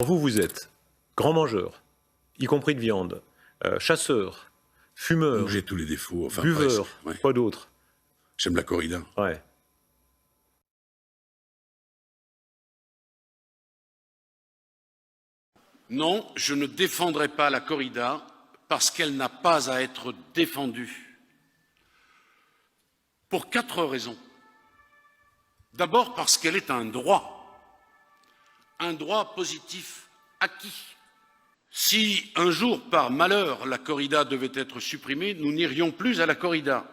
Vous, vous êtes grand mangeur, y compris de viande, chasseur, fumeur, j'ai tous les défauts, enfin buveur, presque, ouais. quoi d'autre? J'aime la corrida. Ouais. Non, je ne défendrai pas la corrida parce qu'elle n'a pas à être défendue. Pour 4 raisons. D'abord parce qu'elle est un droit positif acquis. Si un jour, par malheur, la corrida devait être supprimée, nous n'irions plus à la corrida.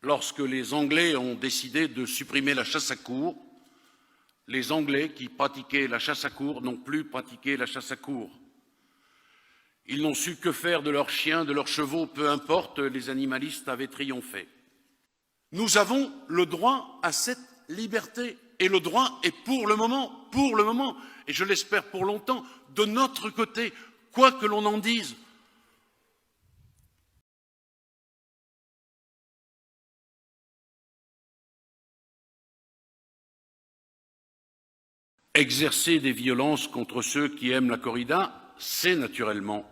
Lorsque les Anglais ont décidé de supprimer la chasse à courre, les Anglais qui pratiquaient la chasse à courre n'ont plus pratiqué la chasse à courre. Ils n'ont su que faire de leurs chiens, de leurs chevaux, peu importe, les animalistes avaient triomphé. Nous avons le droit à cette liberté. Et le droit est pour le moment, et je l'espère pour longtemps, de notre côté, quoi que l'on en dise. Exercer des violences contre ceux qui aiment la corrida, c'est naturellement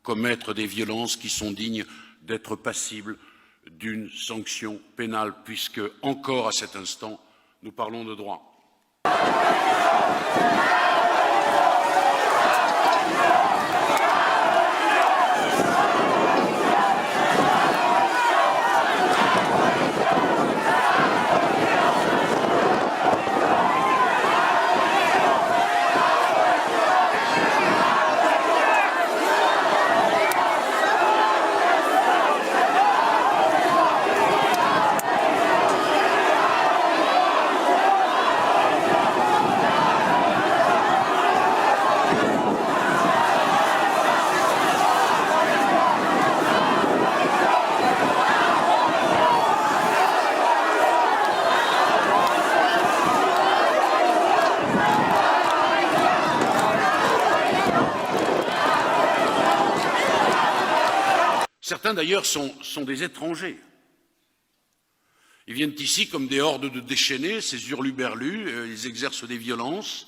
commettre des violences qui sont dignes d'être passibles d'une sanction pénale, puisque, encore à cet instant, nous parlons de droit. Certains, d'ailleurs, sont des étrangers. Ils viennent ici comme des hordes de déchaînés, ces hurluberlus, ils exercent des violences.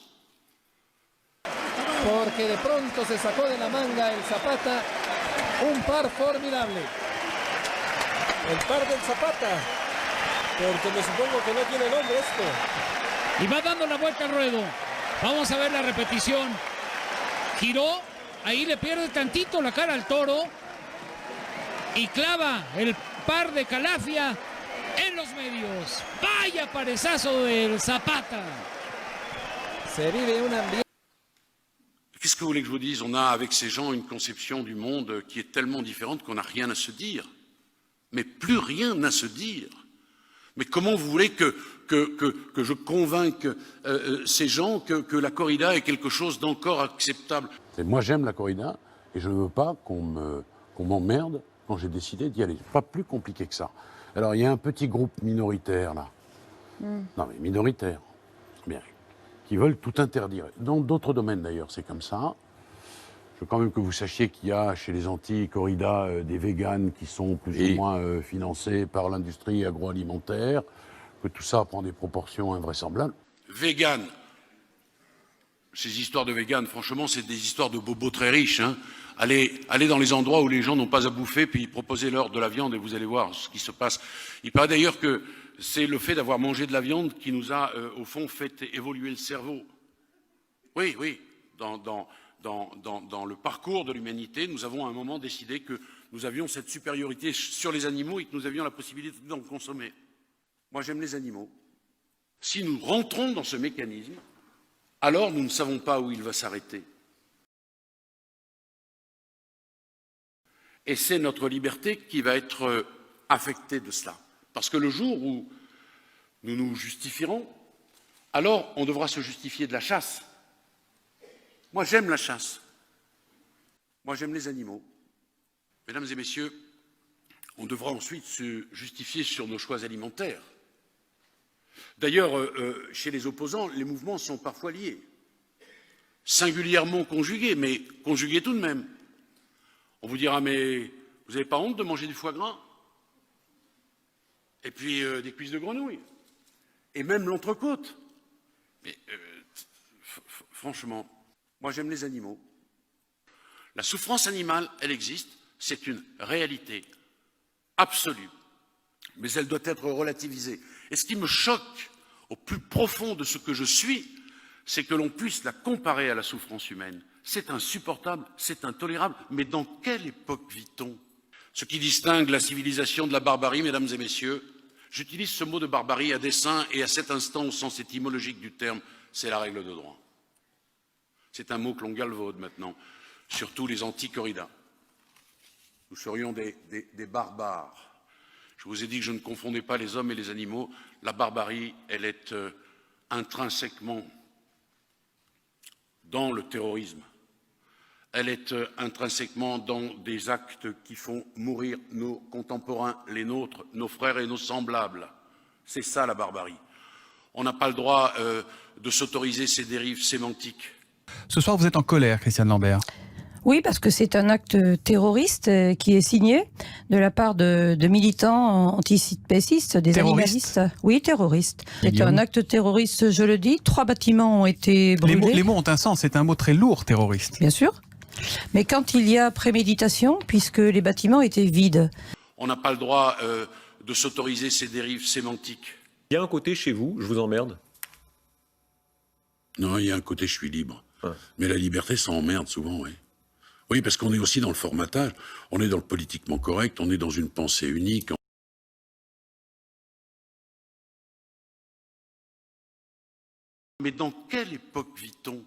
Porque de pronto se sacó de la manga el Zapata un par formidable. El par del Zapata, porque me supongo que no tiene nombre esto. Y va dando la vuelta al ruedo. Vamos a ver la repetición. Giró, ahí le pierde tantito la cara al toro y clava el par de Calafia en los medios. Vaya parezazo del Zapata. Se vive un ambiente. Qu'est-ce que vous voulez que je vous dise? On a avec ces gens une conception du monde qui est tellement différente qu'on n'a rien à se dire. Mais plus rien à se dire. Mais comment vous voulez que je convainque ces gens que la corrida est quelque chose d'encore acceptable? Moi j'aime la corrida et je ne veux pas qu'on m'emmerde quand j'ai décidé d'y aller. Pas plus compliqué que ça. Alors il y a un petit groupe minoritaire là. Non mais minoritaire. Bien. Qui veulent tout interdire. Dans d'autres domaines d'ailleurs, c'est comme ça. Je veux quand même que vous sachiez qu'il y a chez les anti-corrida des véganes qui sont plus ou moins financés par l'industrie agroalimentaire, que tout ça prend des proportions invraisemblables. Vegan. Ces histoires de vegan, franchement, c'est des histoires de bobos très riches. Hein. Allez dans les endroits où les gens n'ont pas à bouffer, puis proposez-leur de la viande et vous allez voir ce qui se passe. Il paraît d'ailleurs que c'est le fait d'avoir mangé de la viande qui nous a, au fond, fait évoluer le cerveau. Oui, dans le parcours de l'humanité, nous avons à un moment décidé que nous avions cette supériorité sur les animaux et que nous avions la possibilité d'en consommer. Moi, j'aime les animaux. Si nous rentrons dans ce mécanisme, alors nous ne savons pas où il va s'arrêter. Et c'est notre liberté qui va être affectée de cela. Parce que le jour où nous nous justifierons, alors on devra se justifier de la chasse. Moi, j'aime la chasse. Moi, j'aime les animaux. Mesdames et messieurs, on devra ensuite se justifier sur nos choix alimentaires. D'ailleurs, chez les opposants, les mouvements sont parfois liés. Singulièrement conjugués, mais conjugués tout de même. On vous dira, mais vous n'avez pas honte de manger du foie gras? Et puis des cuisses de grenouille. Et même l'entrecôte. Mais franchement, Moi, j'aime les animaux. La souffrance animale, elle existe, c'est une réalité absolue. Mais elle doit être relativisée. Et ce qui me choque au plus profond de ce que je suis, c'est que l'on puisse la comparer à la souffrance humaine. C'est insupportable, c'est intolérable, mais dans quelle époque vit-on? Ce qui distingue la civilisation de la barbarie, mesdames et messieurs, j'utilise ce mot de barbarie à dessein et à cet instant au sens étymologique du terme, c'est la règle de droit. C'est un mot que l'on galvaude maintenant, surtout les anti-corridas. Nous serions des barbares. Je vous ai dit que je ne confondais pas les hommes et les animaux. La barbarie, elle est intrinsèquement dans le terrorisme. Elle est intrinsèquement dans des actes qui font mourir nos contemporains, les nôtres, nos frères et nos semblables. C'est ça la barbarie. On n'a pas le droit de s'autoriser ces dérives sémantiques. Ce soir, vous êtes en colère, Christiane Lambert. Oui, parce que c'est un acte terroriste qui est signé de la part de militants antispécistes, des animalistes. Oui, terroristes. C'est un acte terroriste, je le dis. 3 bâtiments ont été brûlés. Les mots ont un sens, c'est un mot très lourd, terroriste. Bien sûr. Mais quand il y a préméditation, puisque les bâtiments étaient vides. On n'a pas le droit de s'autoriser ces dérives sémantiques. Il y a un côté chez vous, je vous emmerde. Non, il y a un côté, je suis libre. Ouais. Mais la liberté, ça emmerde souvent, oui. Oui, parce qu'on est aussi dans le formatage, on est dans le politiquement correct, on est dans une pensée unique. Mais dans quelle époque vit-on?